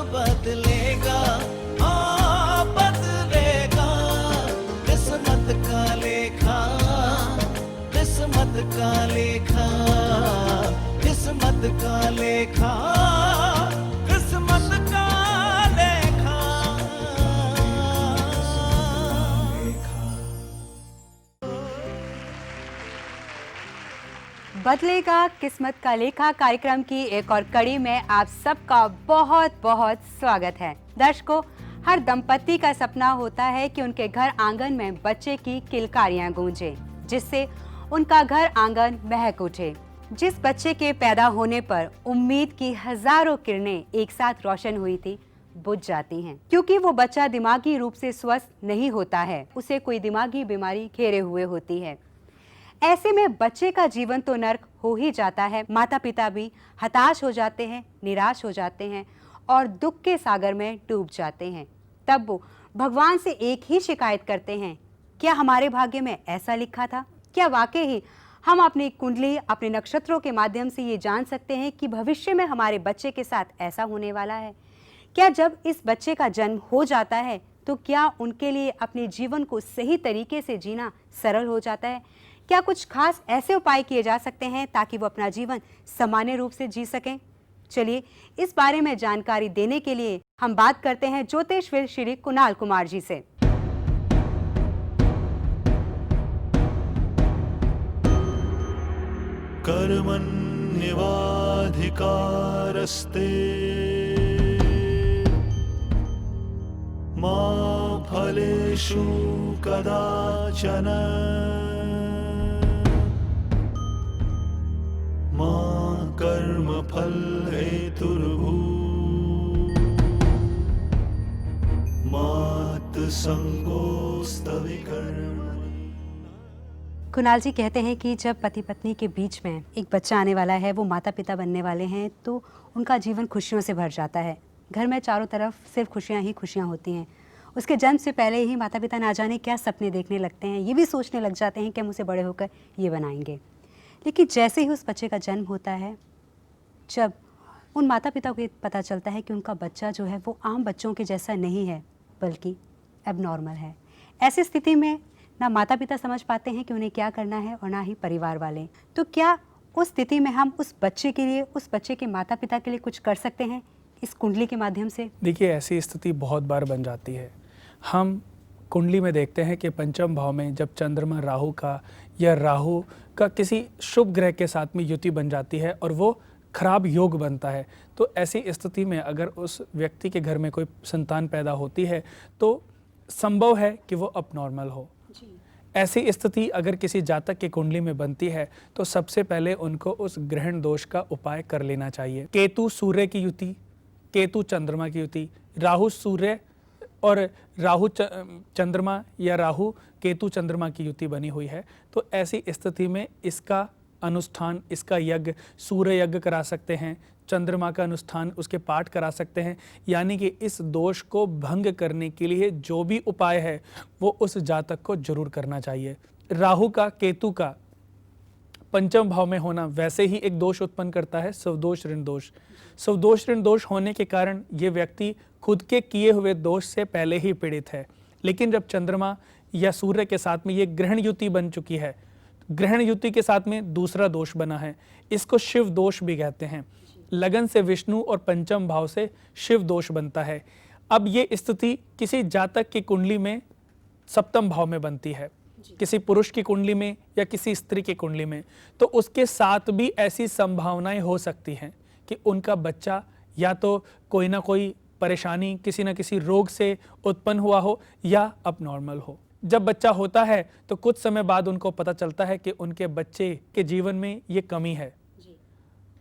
बदलेगा, हाँ बदलेगा। किस्मत का लेखा, किस्मत का लेखा, किस्मत का लेखा, किस्मत का लेखा। बदलेगा किस्मत का लेखा कार्यक्रम की एक और कड़ी में आप सबका बहुत बहुत स्वागत है। दर्शकों, हर दंपति का सपना होता है कि उनके घर आंगन में बच्चे की किलकारियां गूंजे, जिससे उनका घर आंगन महक उठे। जिस बच्चे के पैदा होने पर उम्मीद की हजारों किरणें एक साथ रोशन हुई थी, बुझ जाती हैं, क्योंकि वो बच्चा दिमागी रूप से स्वस्थ नहीं होता है, उसे कोई दिमागी बीमारी घेरे हुए होती है। ऐसे में बच्चे का जीवन तो नर्क हो ही जाता है। माता पिता भी हताश हो जाते हैं, निराश हो जाते हैं और दुख के सागर में डूब जाते हैं। तब वो भगवान से एक ही शिकायत करते हैं, क्या हमारे भाग्य में ऐसा लिखा था? क्या वाकई ही हम अपनी कुंडली, अपने नक्षत्रों के माध्यम से ये जान सकते हैं कि भविष्य में हमारे बच्चे के साथ ऐसा होने वाला है? क्या जब इस बच्चे का जन्म हो जाता है तो क्या उनके लिए अपने जीवन को सही तरीके से जीना सरल हो जाता है? क्या कुछ खास ऐसे उपाय किए जा सकते हैं ताकि वो अपना जीवन सामान्य रूप से जी सकें? चलिए, इस बारे में जानकारी देने के लिए हम बात करते हैं ज्योतिषविद श्री कुणाल कुमार जी से। कर्मण्येवाधिकारस्ते मा फलेषु कदाचन मा कर्मफल हेतुर्भूः मात् संगोऽस्तविकर्मणि। कुणाल जी कहते हैं कि जब पति पत्नी के बीच में एक बच्चा आने वाला है, वो माता पिता बनने वाले हैं, तो उनका जीवन खुशियों से भर जाता है। घर में चारों तरफ सिर्फ खुशियां ही खुशियां होती हैं। उसके जन्म से पहले ही माता पिता ना जाने क्या सपने देखने लगते हैं, ये भी सोचने लग जाते हैं कि हम उसे बड़े होकर ये बनाएंगे। लेकिन जैसे ही उस बच्चे का जन्म होता है, जब उन माता पिता को ये पता चलता है कि उनका बच्चा जो है वो आम बच्चों के जैसा नहीं है, बल्कि एबनॉर्मल है, ऐसी स्थिति में ना माता पिता समझ पाते हैं कि उन्हें क्या करना है और ना ही परिवार वाले। तो क्या उस स्थिति में हम उस बच्चे के लिए, उस बच्चे के माता पिता के लिए कुछ कर सकते हैं इस कुंडली के माध्यम से? देखिए, ऐसी स्थिति बहुत बार बन जाती है। हम कुंडली में देखते हैं कि पंचम भाव में जब चंद्रमा राहु का या राहु का किसी शुभ ग्रह के साथ में युति बन जाती है और वो खराब योग बनता है, तो ऐसी स्थिति में अगर उस व्यक्ति के घर में कोई संतान पैदा होती है तो संभव है कि वो अपनॉर्मल हो। ऐसी स्थिति अगर किसी जातक की कुंडली में बनती है तो सबसे पहले उनको उस ग्रहण दोष का उपाय कर लेना चाहिए। केतु सूर्य की युति, केतु चंद्रमा की युति, राहु सूर्य और राहु चंद्रमा या राहु केतु चंद्रमा की युति बनी हुई है, तो ऐसी स्थिति में इसका अनुष्ठान, इसका यज्ञ, सूर्य यज्ञ करा सकते हैं, चंद्रमा का अनुष्ठान, उसके पाठ करा सकते हैं। यानी कि इस दोष को भंग करने के लिए जो भी उपाय है वो उस जातक को जरूर करना चाहिए। राहु का, केतु का पंचम भाव में होना वैसे ही एक दोष उत्पन्न करता है, स्वदोष ऋण दोष। स्वदोष ऋण दोष होने के कारण ये व्यक्ति खुद के किए हुए दोष से पहले ही पीड़ित है। लेकिन जब चंद्रमा या सूर्य के साथ में ये ग्रहण युति बन चुकी है, ग्रहण युति के साथ में दूसरा दोष बना है, इसको शिव दोष भी कहते हैं। लगन से विष्णु और पंचम भाव से शिव दोष बनता है। अब ये स्थिति किसी जातक की कुंडली में सप्तम भाव में बनती है, किसी पुरुष की कुंडली में या किसी स्त्री की कुंडली में, तो उसके साथ भी ऐसी संभावनाएं हो सकती हैं कि उनका बच्चा या तो कोई ना कोई परेशानी, किसी न किसी रोग से उत्पन्न हुआ हो या अपनॉर्मल हो। जब बच्चा होता है तो कुछ समय बाद उनको पता चलता है कि उनके बच्चे के जीवन में ये कमी है।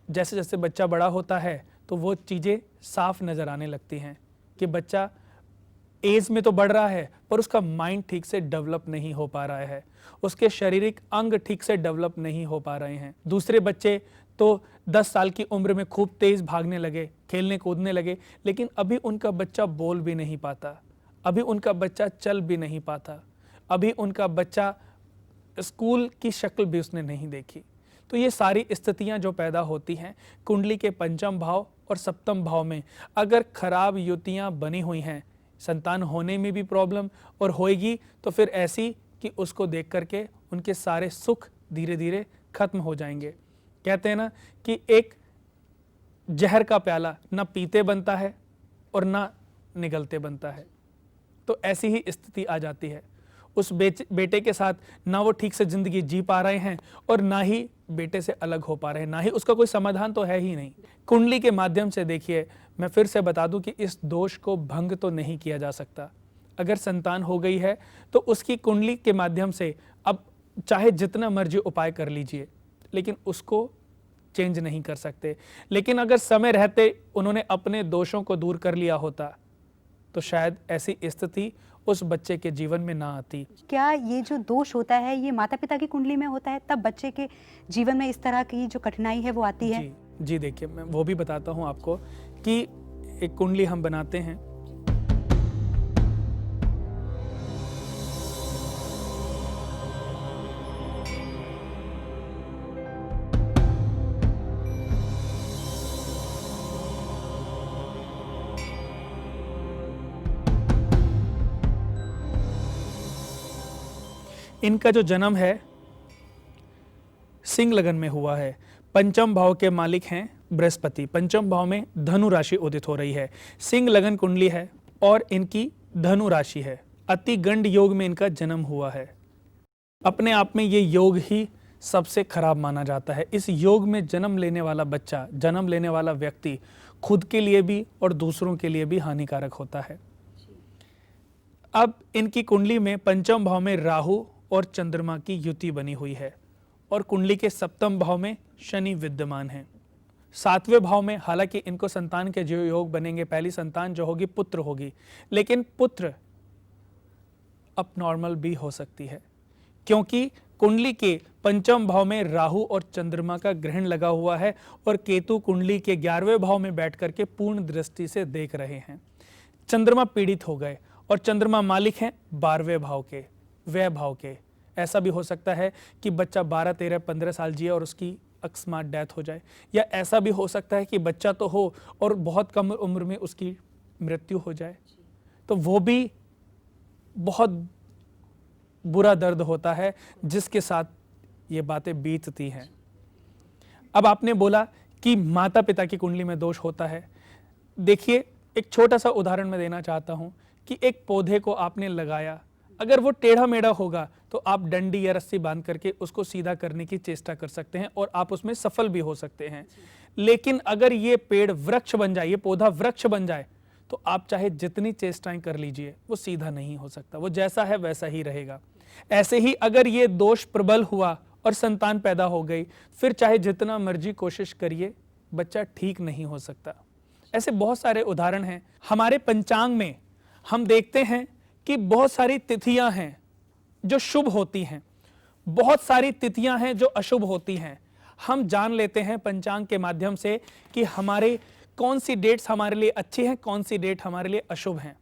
जैसे जैसे बच्चा बड़ा होता है तो वो चीज़ें साफ नज़र आने लगती हैं कि बच्चा एज में तो बढ़ रहा है पर उसका माइंड ठीक से डेवलप नहीं हो पा रहा है, उसके शारीरिक अंग ठीक से डेवलप नहीं हो पा रहे हैं। दूसरे बच्चे तो 10 साल की उम्र में खूब तेज भागने लगे, खेलने कूदने लगे, लेकिन अभी उनका बच्चा बोल भी नहीं पाता, अभी उनका बच्चा चल भी नहीं पाता, अभी उनका बच्चा स्कूल की शक्ल भी उसने नहीं देखी। तो ये सारी स्थितियां जो पैदा होती हैं कुंडली के पंचम भाव और सप्तम भाव में अगर खराब युतियां बनी हुई हैं, संतान होने में भी प्रॉब्लम और होएगी तो फिर ऐसी कि उसको देख करके उनके सारे सुख धीरे धीरे खत्म हो जाएंगे। कहते हैं ना कि एक जहर का प्याला ना पीते बनता है और ना निगलते बनता है, तो ऐसी ही स्थिति आ जाती है। उस बेटे के साथ ना वो ठीक से जिंदगी जी पा रहे हैं और ना ही बेटे से अलग हो पा रहे हैं, ना ही उसका कोई समाधान तो है ही नहीं। कुंडली के माध्यम से देखिए, मैं फिर से बता दूं कि इस दोष को भंग तो नहीं किया जा सकता। अगर संतान हो गई है तो उसकी कुंडली के माध्यम से अब चाहे जितना मर्जी उपाय कर लीजिए, लेकिन उसको चेंज नहीं कर सकते। लेकिन अगर समय रहते उन्होंने अपने दोषों को दूर कर लिया होता तो शायद ऐसी स्थिति उस बच्चे के जीवन में ना आती। क्या ये जो दोष होता है ये माता पिता की कुंडली में होता है, तब बच्चे के जीवन में इस तरह की जो कठिनाई है वो आती है? जी देखिए, मैं वो भी बताता हूँ आपको कि एक कुंडली हम बनाते हैं। इनका जो जन्म है सिंह लगन में हुआ है। पंचम भाव के मालिक हैं बृहस्पति। पंचम भाव में धनु राशि उदित हो रही है। सिंह लगन कुंडली है और इनकी धनु राशि है। अति गंड योग में इनका जन्म हुआ है। अपने आप में ये योग ही सबसे खराब माना जाता है। इस योग में जन्म लेने वाला बच्चा, जन्म लेने वाला व्यक्ति खुद के लिए भी और दूसरों के लिए भी हानिकारक होता है। अब इनकी कुंडली में पंचम भाव में राहु और चंद्रमा की युति बनी हुई है और कुंडली के सप्तम भाव में शनि विद्यमान है। सातवें भाव में हालांकि इनको संतान के जो योग बनेंगे, पहली संतान जो होगी पुत्र होगी, लेकिन पुत्र अब नॉर्मल भी हो सकती है क्योंकि कुंडली के पंचम भाव में राहु और चंद्रमा का ग्रहण लगा हुआ है और केतु कुंडली के 11वें भाव में बैठ करके पूर्ण दृष्टि से देख रहे हैं। चंद्रमा पीड़ित हो गए और चंद्रमा मालिक हैं 12वें भाव के, व्यय भाव के। ऐसा भी हो सकता है कि बच्चा 12, 13, 15 साल जिए और उसकी अकस्मात डेथ हो जाए, या ऐसा भी हो सकता है कि बच्चा तो हो और बहुत कम उम्र में उसकी मृत्यु हो जाए, तो वो भी बहुत बुरा दर्द होता है जिसके साथ ये बातें बीतती हैं। अब आपने बोला कि माता पिता की कुंडली में दोष होता है। देखिए, एक छोटा सा उदाहरण मैं देना चाहता हूं कि एक पौधे को आपने लगाया, अगर वो टेढ़ा मेढ़ा होगा तो आप डंडी या रस्सी बांध करके उसको सीधा करने की चेष्टा कर सकते हैं और आप उसमें सफल भी हो सकते हैं। लेकिन अगर ये पेड़ वृक्ष बन जाए, ये पौधा वृक्ष बन जाए, तो आप चाहे जितनी चेष्टाएं कर लीजिए वो सीधा नहीं हो सकता, वो जैसा है वैसा ही रहेगा। ऐसे ही अगर ये दोष प्रबल हुआ और संतान पैदा हो गई, फिर चाहे जितना मर्जी कोशिश करिए बच्चा ठीक नहीं हो सकता। ऐसे बहुत सारे उदाहरण हैं। हमारे पंचांग में हम देखते हैं कि बहुत सारी तिथियां हैं जो शुभ होती हैं, बहुत सारी तिथियां हैं जो अशुभ होती हैं। हम जान लेते हैं पंचांग के माध्यम से कि हमारे कौन सी डेट्स हमारे लिए अच्छी हैं, कौन सी डेट हमारे लिए अशुभ हैं।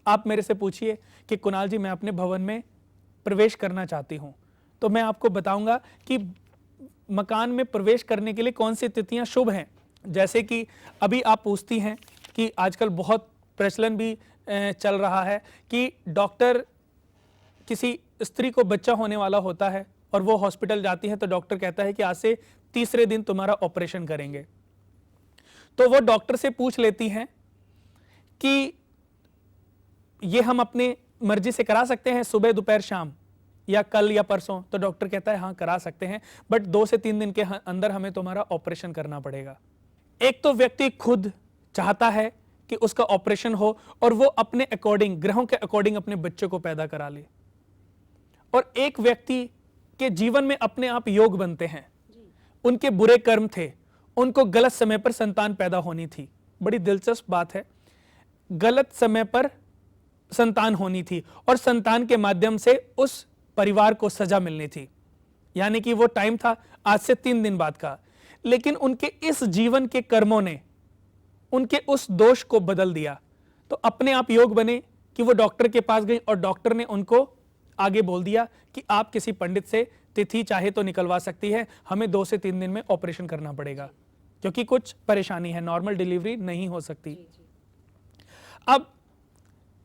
आप मेरे से पूछिए कि कुणाल जी, मैं अपने भवन में प्रवेश करना चाहती हूं, तो मैं आपको बताऊंगा कि मकान में प्रवेश करने के लिए कौन सी तिथियां शुभ हैं। जैसे कि अभी आप पूछती हैं कि आजकल बहुत प्रचलन भी चल रहा है कि डॉक्टर, किसी स्त्री को बच्चा होने वाला होता है और वो हॉस्पिटल जाती है तो डॉक्टर कहता है कि आज से तीसरे दिन तुम्हारा ऑपरेशन करेंगे। तो वो डॉक्टर से पूछ लेती हैं कि ये हम अपने मर्जी से करा सकते हैं, सुबह दोपहर शाम या कल या परसों? तो डॉक्टर कहता है हाँ करा सकते हैं, बट 2 से 3 दिन के अंदर हमें तुम्हारा ऑपरेशन करना पड़ेगा। एक तो व्यक्ति खुद चाहता है कि उसका ऑपरेशन हो और वो अपने अकॉर्डिंग, ग्रहों के अकॉर्डिंग अपने बच्चे को पैदा करा ले, और एक व्यक्ति के जीवन में अपने आप योग बनते हैं, उनके बुरे कर्म थे, उनको गलत समय पर संतान पैदा होनी थी। बड़ी दिलचस्प बात है, गलत समय पर संतान होनी थी और संतान के माध्यम से उस परिवार को सजा मिलनी थी, यानी कि वो टाइम था आज से 3 दिन बाद का। लेकिन उनके इस जीवन के कर्मों ने उनके उस दोष को बदल दिया, तो अपने आप योग बने कि वो डॉक्टर के पास गई और डॉक्टर ने उनको आगे बोल दिया कि आप किसी पंडित से तिथि चाहे तो निकलवा सकती है, हमें 2 से 3 दिन में ऑपरेशन करना पड़ेगा क्योंकि कुछ परेशानी है, नॉर्मल डिलीवरी नहीं हो सकती। अब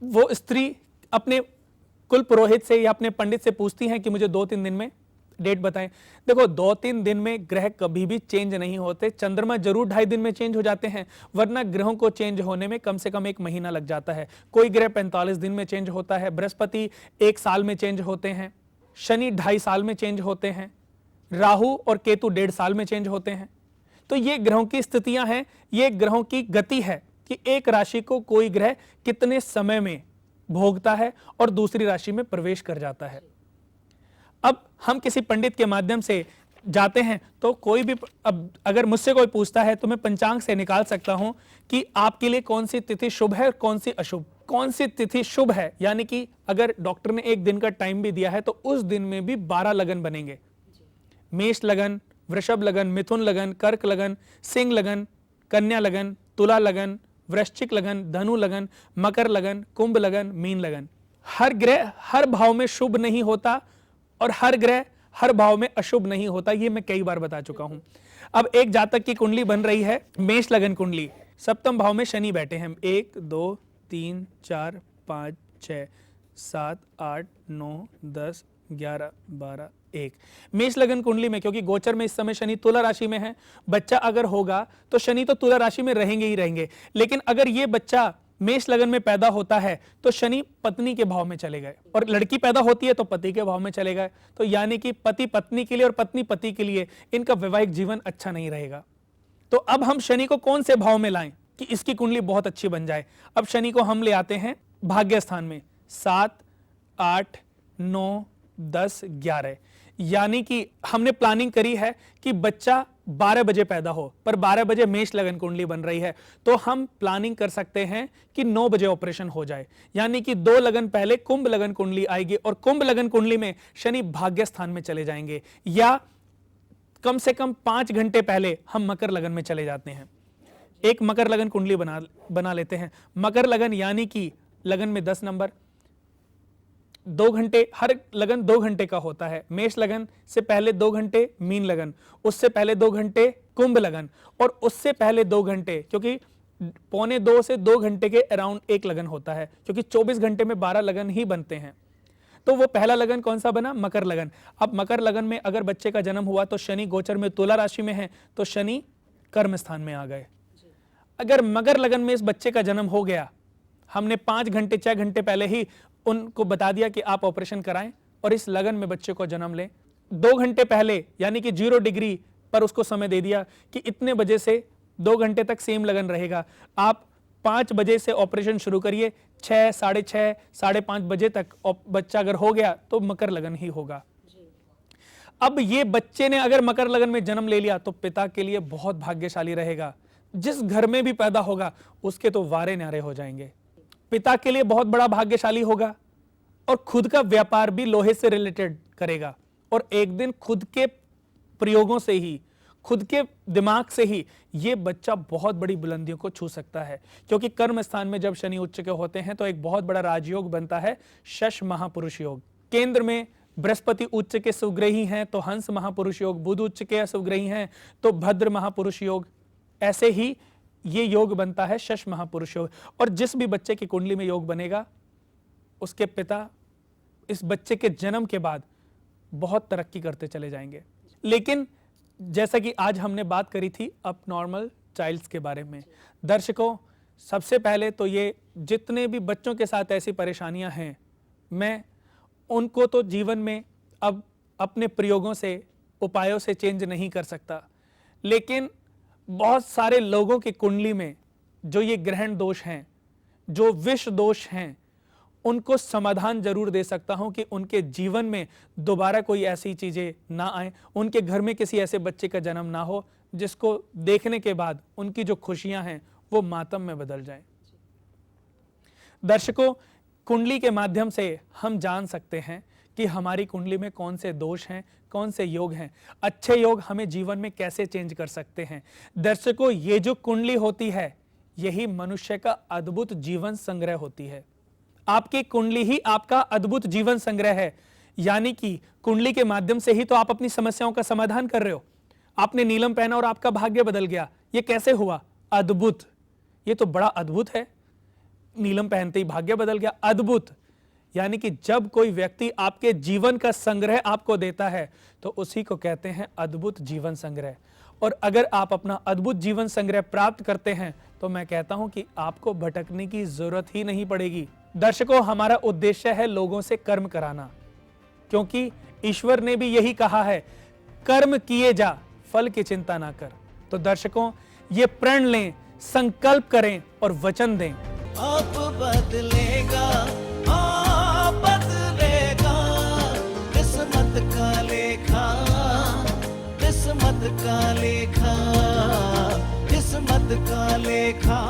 वो स्त्री अपने कुल पुरोहित से या अपने पंडित से पूछती हैं कि मुझे 2-3 दिन में डेट बताएं। देखो 2-3 दिन में ग्रह कभी भी चेंज नहीं होते, चंद्रमा जरूर 2.5 दिन में चेंज हो जाते हैं, वरना ग्रहों को चेंज होने में कम से कम 1 महीना लग जाता है। कोई ग्रह 45 दिन में चेंज होता है, बृहस्पति 1 साल में चेंज होते हैं, शनि 2.5 साल में चेंज होते हैं, राहु और केतु 1.5 साल में चेंज होते हैं। तो ये ग्रहों की स्थितियां हैं, ये ग्रहों की गति है कि एक राशि को कोई ग्रह कितने समय में भोगता है और दूसरी राशि में प्रवेश कर जाता है। अब हम किसी पंडित के माध्यम से जाते हैं तो कोई भी, अब अगर मुझसे कोई पूछता है तो मैं पंचांग से निकाल सकता हूं कि आपके लिए कौन सी तिथि शुभ है और कौन सी अशुभ। कौन सी तिथि शुभ है यानी कि अगर डॉक्टर ने 1 दिन का टाइम भी दिया है तो उस दिन में भी 12 लगन बनेंगे। मेष लगन, वृषभ लगन, मिथुन लगन, कर्क लगन, सिंह लगन, कन्या लगन, तुला लगन, वृश्चिक लगन, धनु लगन, मकर लगन, कुंभ लगन, मीन लगन। हर ग्रह हर भाव में शुभ नहीं होता और हर ग्रह हर भाव में अशुभ नहीं होता, ये मैं कई बार बता चुका हूं। अब एक जातक की कुंडली बन रही है, मेष लगन कुंडली, सप्तम भाव में शनि बैठे हैं। 1 2 3 4 5 6 7 8 9 10 11 12 1। मेष लगन कुंडली में क्योंकि गोचर में इस समय शनि तुला राशि में है, बच्चा अगर होगा तो शनि तो तुला राशि में रहेंगे ही रहेंगे, लेकिन अगर ये बच्चा मेष लगन में पैदा होता है तो शनि पत्नी के भाव में चले गए, और लड़की पैदा होती है तो पति के भाव में चले गए। तो यानी कि पति पत्नी के लिए और पत्नी पति के लिए इनका वैवाहिक जीवन अच्छा नहीं रहेगा। तो अब हम शनि को कौन से भाव में लाएं कि इसकी कुंडली बहुत अच्छी बन जाए। अब शनि को हम ले आते हैं भाग्य स्थान में 7 8 9 10 11, यानी कि हमने प्लानिंग करी है कि बच्चा 12 बजे पैदा हो, पर 12 बजे मेष लगन कुंडली बन रही है तो हम प्लानिंग कर सकते हैं कि 9 बजे ऑपरेशन हो जाए, यानी कि 2 लगन पहले कुंभ लगन कुंडली आएगी और कुंभ लगन कुंडली में शनि भाग्य स्थान में चले जाएंगे, या कम से कम 5 घंटे पहले हम मकर लगन में चले जाते हैं। एक मकर लगन कुंडली बना लेते हैं। मकर लगन यानी कि लगन में 10 नंबर, 2 घंटे, हर लगन 2 घंटे का होता है। मेष लगन से पहले 2 घंटे मीन लगन, उससे पहले 2 घंटे कुंभ लगन, और उससे पहले 2 घंटे, क्योंकि 1:45 से 2 घंटे के अराउंड एक लगन होता है, क्योंकि 24 घंटे में 12 लगन ही बनते हैं। तो वो पहला लगन कौन सा बना? मकर लगन। अब मकर लगन में अगर बच्चे का जन्म हुआ तो शनि गोचर में तुला राशि में है तो शनि कर्म स्थान में आ गए। अगर मकर लगन में इस बच्चे का जन्म हो गया, हमने 5 घंटे 6 घंटे पहले ही उनको बता दिया कि आप ऑपरेशन कराएं और इस लगन में बच्चे को जन्म लें। 2 घंटे पहले यानी कि 0 डिग्री पर उसको समय दे दिया कि इतने बजे से 2 घंटे तक सेम लगन रहेगा। आप 5 बजे से ऑपरेशन शुरू करिए, 6 साढ़े 6 साढ़े 5 बजे तक बच्चा अगर हो गया तो मकर लगन ही होगा। अब ये बच्चे ने अगर मकर लगन में जन्म ले लिया तो पिता के लिए बहुत भाग्यशाली रहेगा। जिस घर में भी पैदा होगा उसके तो वारे न्यारे हो जाएंगे। पिता के लिए बहुत बड़ा भाग्यशाली होगा और खुद का व्यापार भी लोहे से रिलेटेड करेगा, और एक दिन खुद के प्रयोगों से ही, खुद के दिमाग से ही ये बच्चा बहुत बड़ी बुलंदियों को छू सकता है। क्योंकि कर्म स्थान में जब शनि उच्च के होते हैं तो एक बहुत बड़ा राजयोग बनता है, शश महापुरुष योग। केंद्र में बृहस्पति उच्च के सुग्रही हैं तो हंस महापुरुष योग, बुध उच्च के सुग्रही हैं तो भद्र महापुरुष योग। ऐसे ही ये योग बनता है शश महापुरुष योग। और जिस भी बच्चे की कुंडली में योग बनेगा उसके पिता इस बच्चे के जन्म के बाद बहुत तरक्की करते चले जाएंगे। लेकिन जैसा कि आज हमने बात करी थी अबनॉर्मल चाइल्ड्स के बारे में, दर्शकों सबसे पहले तो ये जितने भी बच्चों के साथ ऐसी परेशानियां हैं, मैं उनको तो जीवन में अब अपने प्रयोगों से, उपायों से चेंज नहीं कर सकता, लेकिन बहुत सारे लोगों की कुंडली में जो ये ग्रहण दोष हैं, जो विष दोष हैं, उनको समाधान जरूर दे सकता हूं कि उनके जीवन में दोबारा कोई ऐसी चीजें ना आए, उनके घर में किसी ऐसे बच्चे का जन्म ना हो जिसको देखने के बाद उनकी जो खुशियां हैं वो मातम में बदल जाएं। दर्शकों, कुंडली के माध्यम से हम जान सकते हैं कि हमारी कुंडली में कौन से दोष हैं, कौन से योग हैं, अच्छे योग हमें जीवन में कैसे चेंज कर सकते हैं। दर्शकों, ये जो कुंडली होती है यही मनुष्य का अद्भुत जीवन संग्रह होती है। आपकी कुंडली ही आपका अद्भुत जीवन संग्रह है। यानी कि कुंडली के माध्यम से ही तो आप अपनी समस्याओं का समाधान कर रहे हो। आपने नीलम पहना और आपका भाग्य बदल गया, ये कैसे हुआ? अद्भुत, ये तो बड़ा अद्भुत है। नीलम पहनते ही भाग्य बदल गया, अद्भुत। यानी कि जब कोई व्यक्ति आपके जीवन का संग्रह आपको देता है तो उसी को कहते हैं अद्भुत जीवन संग्रह। और अगर आप अपना अद्भुत जीवन संग्रह प्राप्त करते हैं तो मैं कहता हूं कि आपको भटकने की जरूरत ही नहीं पड़ेगी। दर्शकों, हमारा उद्देश्य है लोगों से कर्म कराना, क्योंकि ईश्वर ने भी यही कहा है, कर्म किए जा, फल की चिंता ना कर। तो दर्शकों, ये प्रण लें, संकल्प करें और वचन दें। आप बदलेगा, आप बदलेगा, किस्मत का लेखा, किस्मत का लेखा, किस्मत का लेखा